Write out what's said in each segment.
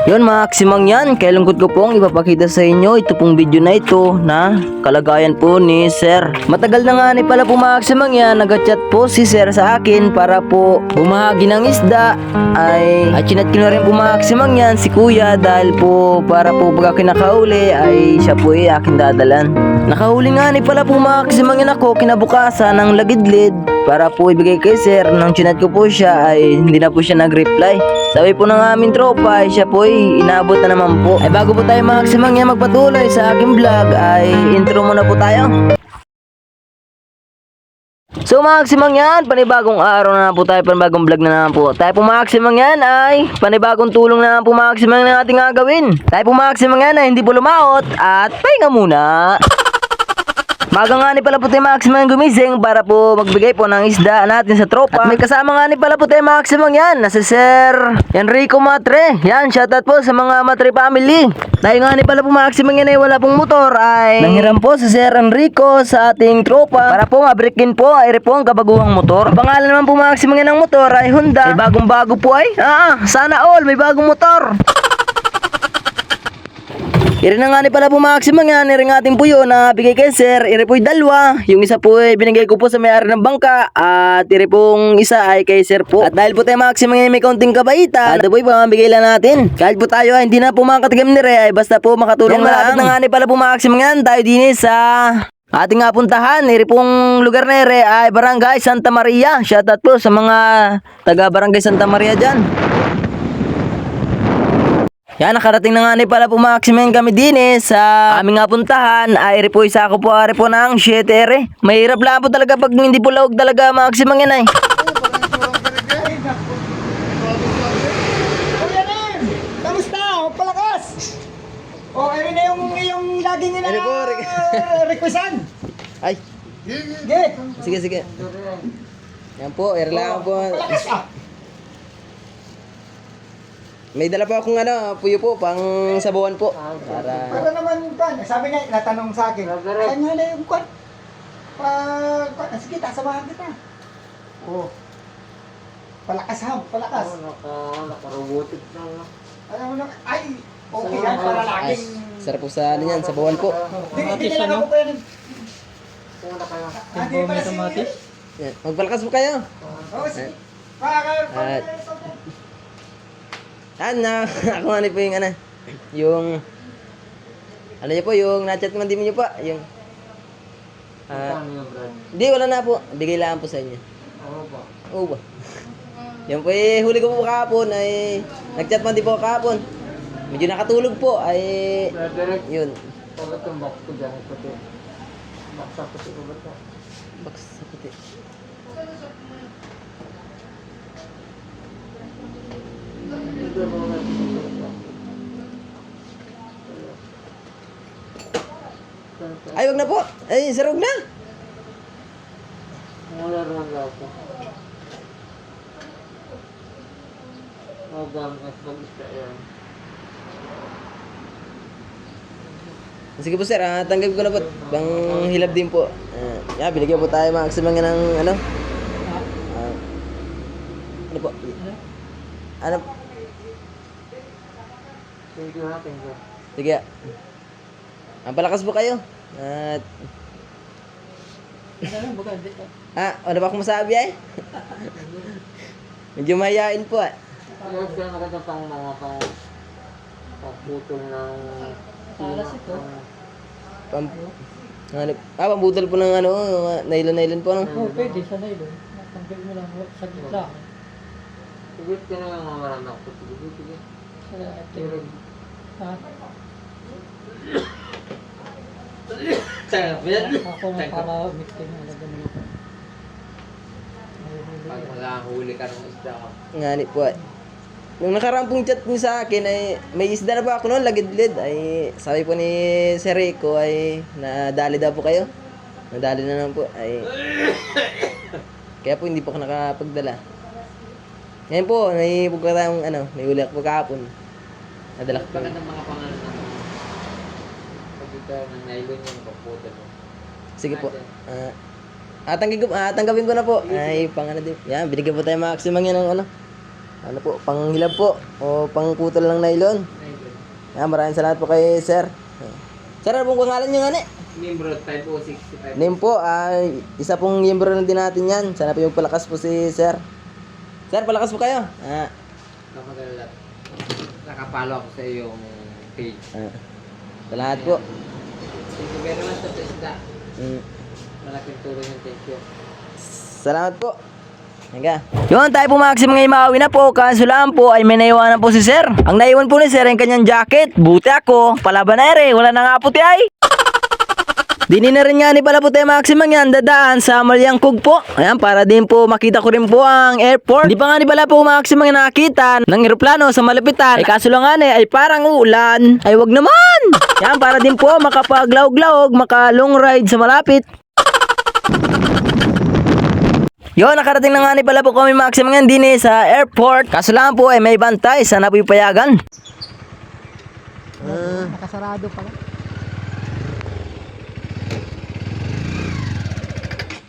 Yun mga Aksimang yan, kailanggod ko pong ipapakita sa inyo ito pong video na ito na kalagayan po ni Sir. Matagal na nga ni pala po mga Aksimang yan, nag-chat po si Sir sa akin para po bumahagi ng isda. At chinat ko na rin po mga Aksimang yan si Kuya dahil po para po pagka kinakauli ay siya po ay akin dadalan. Nakahuli nga ni pala po mga Aksimang yan ako kinabukasan ng lagidlid para po ibigay kay Sir. Nang chinat ko po siya ay hindi na po siya nag-reply. Sabi po ng aming tropa ay siya po ay inabot na naman po. Ay bago po tayo mga Aksimang yan magpatuloy sa aking vlog ay intro muna po tayo. So mga Aksimang yan, panibagong araw na po tayo, panibagong vlog na naman po. Tayo po mga Aksimang yan ay panibagong tulong na naman po mga Aksimang na ating gagawin. Tayo po mga Aksimang yan ay hindi po lumaot at pahinga muna. Maga nga ni pala po tayo mga Aksimang gumising para po magbigay po ng isda natin sa tropa. At may kasama nga ni pala po tayo mga Aksimang yan na si Sir Enrico Matre. Yan, shoutout po sa mga Matre family. Tayo nga ni pala po mga Aksimang yan ay wala pong motor ay nanghiram po si Sir Enrico sa ating tropa para po mabrikin po ay po ang kabaguhang motor. Ang pangalan naman po mga Aksimang yan ng motor ay Honda. May bagong bago po ay sana all may bagong motor. Iri na nga ni pala po mga Aksimang yan, iri nga ating puyo na bigay kay Sir, iri po'y dalawa. Yung isa po ay binigay ko po sa may-ari ng bangka at iri pong isa ay kay Sir po. At dahil po tayo mga Aksimang yan may kaunting kabaitan, at po'y pamamigay lang natin. Kahit po tayo ay hindi na po makatigam ni Re, ay basta po makatulong yan, malapit na nga ni pala po mga Aksimang yan, tayo din sa ating nga puntahan. Iri pong lugar na iri ay Barangay Santa Maria. Shoutout po sa mga taga Barangay Santa Maria dyan. Yan, nakarating na nga ni pala po mga Aksimang kami din sa aming nga puntahan. Ay po isa ako po ari po ng 7 ere. Mahirap lang po talaga pag hindi po laog talaga mga Aksimang yan ay. Kamusta? Palakas! O, ayun na yung laging nila requestan. Ay, sige sige. Yan po, ere lang po. Palakas ka! May dala pa akong puyo po, pang sabawan po. Pero naman, sabi niya, natanong sa akin, saan nga na yung kwan? Sige, tasamahan kita. Oo. Palakas ha, palakas. Nakarobotic na. Alam mo na, ay, okay yan, para laging... Sarap po sa yan, sabawan po. Hindi na lang ako pa yan. Hindi pala si... Yan, magpalakas po kayo. Oo, sige. Ako nga po yung yung niyo po, yung na-chat man din niyo pa, yung hindi, wala na po, bigay lang po sa inyo. Oo ba? Yan po huli ko po kahapon ay nag-chat man din po kahapon. Medyo nakatulog po ay yun. Pagkat yung box ko dyan, pati. Box sa puti ko ba ito? Box sa puti. Ay, wag na po. Ay, sarog na. Wala rin ako. Magang mas mag-isda yan. Sige po sir, tanggap ko na po. Bang hilab din po. Binigyan po tayo mga Aksimang ng ano po? Ano? Thank you ha, thank you. Sige. Palakas po kayo. At ano ba akong masabi ay? Medyo mahihain po Yes, kaya maganda pang mga pagputol ng... Alas ito? Pambutol po ng nylon po. Oo, pwede sa nylon. Tanggal mo lang sa gitla. Sige, ka na yung mga marami ako. Sige. Sa atin. Ha? Ako na para mixing na ganun. Pag makahuli ka ng isda ka. Ngani po ay. Nung nakaraang pong chat niyo sa akin ay may isda na ba ako noon, lagidlid ay sabi po ni Sir Rico ay nadali daw po kayo. Nadali na naman po ay kaya po hindi po ako nakapagdala. Ngayon po, may pagkatang may uli ako kahapon. Nadala ko po. Baka ng mga pangalan ng pagkita ng nylon yung pagputol mo. Sige po. Tanggapin ko na po. Ay, din. Yan, binigyan po tayo mga Aksimang yan ng ano po, panghilab po o pangputol ng nylon. Nylon. Yan, maraming salamat po kay sir. Sir, ano pong pangalan nyo nga ni? Membro 5065. Name po, isa pong miyembro na din natin yan. Sana po yung palakas po si sir. Sir, palakas po kayo. Kapag nakapalo ako sa iyong page. Salamat po. Thank you very much sa Presida. Mm. Malaking tulong yung thank you. Salamat po. Hangga. Yun, tayo po maximum ngayon makauwi na po. Kaso lang po ay may naiwanan po si sir. Ang naiwan po ni sir ay kanyang jacket. Buti ako, palaban na ere. Wala na nga puti ay. Dini na rin nga ni pala po tayo maximum yan dadaan sa Malyangkog po. Ayan, para din po makita ko rin po ang airport. Di pa nga ni pala po maximum yung nakita ng eroplano sa malapitan. Ay kaso lang nga ni ay parang uulan. Ay wag naman. Yan, para din po makapaglaog-laog, maka-long ride sa malapit. Yo, nakarating na nga ni pala po kami maximum ngayon din sa airport. Kaso lang po ay may bantay. Sana po ipayagan. Nakasarado pala.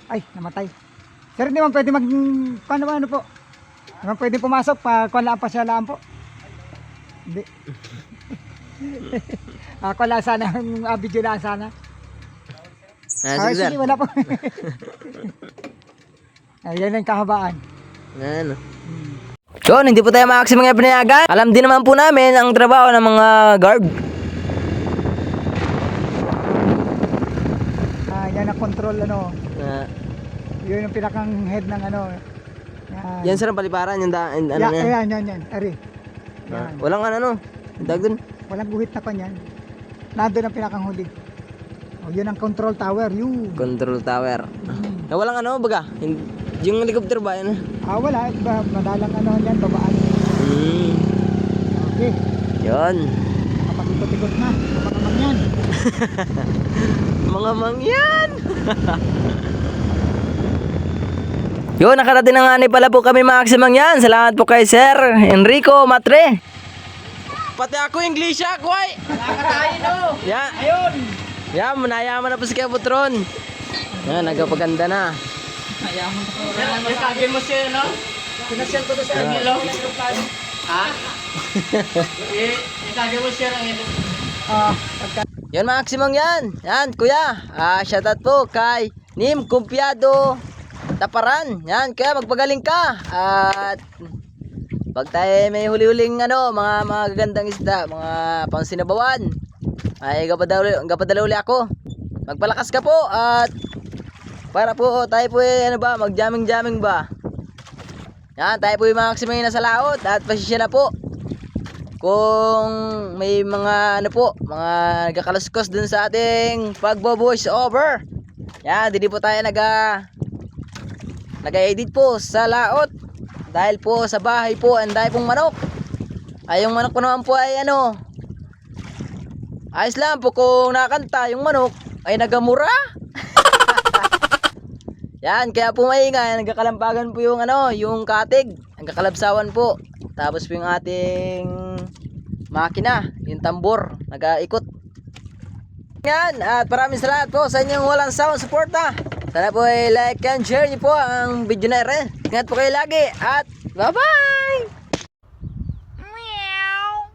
Ay, namatay. Sir, hindi man pwede ano po? Hindi man pwede pumasok pa, kuwan lang pa siya lang po. Hindi. Kuwan lang sana, video lang sana. Sige sir. Sige, wala po. Ayan ang kahabaan. Ano? Yun, hindi po tayo maximum ngayon pinayagan. Alam din naman po namin ang trabaho ng mga guard. Yan ang control yun yung pinakang head ng Yan sir ang paliparan, yung ano yan, yan. yan. Ari. Yan. Walang ano, dag dun. Walang guhit na kanyan. Nandun ang pinakang huli. Yun ang control tower, yun. Control tower. Walang baga, yung helicopter ba yan? Wala, madalang yan, babaan. Okay. Yun. Kapag-ikot-ikot na, mga mangyan. Mga mangyan. Yun, nakarating na nga ni pala po kami maximum yan. Salamat po kay Sir Enrico Matre. Pati ako English ako ay. Nakakatayin no! Yan. Ayun! Yan, manayaman na po si Kaputron. Yan, nagpapaganda na. Mayaman ko. Ikagin mo siya, no? Pinasyal ko to sa Angelo. Ha? Ikagin mo siya ng Angelo. Yan, maximum yan. Yan, kuya. Shoutout po kay Nim Kumpiado Taparan. Yan, kaya magpagaling ka. At pag tayo may huli-huling mga gagandang isda, mga pangsinabawan, ay gapadala uli ako. Magpalakas ka po at para po tayo po mag-jamming ba. Yan, tayo po yung maximum na sa laot at pasisya na po. Kung may mga mga nagkakaluskos dun sa ating pagbo-voice over. Yan, hindi po tayo nag-edit po sa laot. Dahil po sa bahay po, anday pong manok. Ay yung manok po naman po ay ayos lang po kung nakakanta yung manok ay nagamura. Yan, kaya po maingay, nagkakalampagan po yung yung katig, nagkakalabsawan po. Tapos po yung ating makina, yung tambor, nag-aikot. Yan, at maraming salamat po sa inyong walang sound support Sana po ay like and share niyo po ang video na rin. Ingat po kayo lagi at bye-bye! Meow!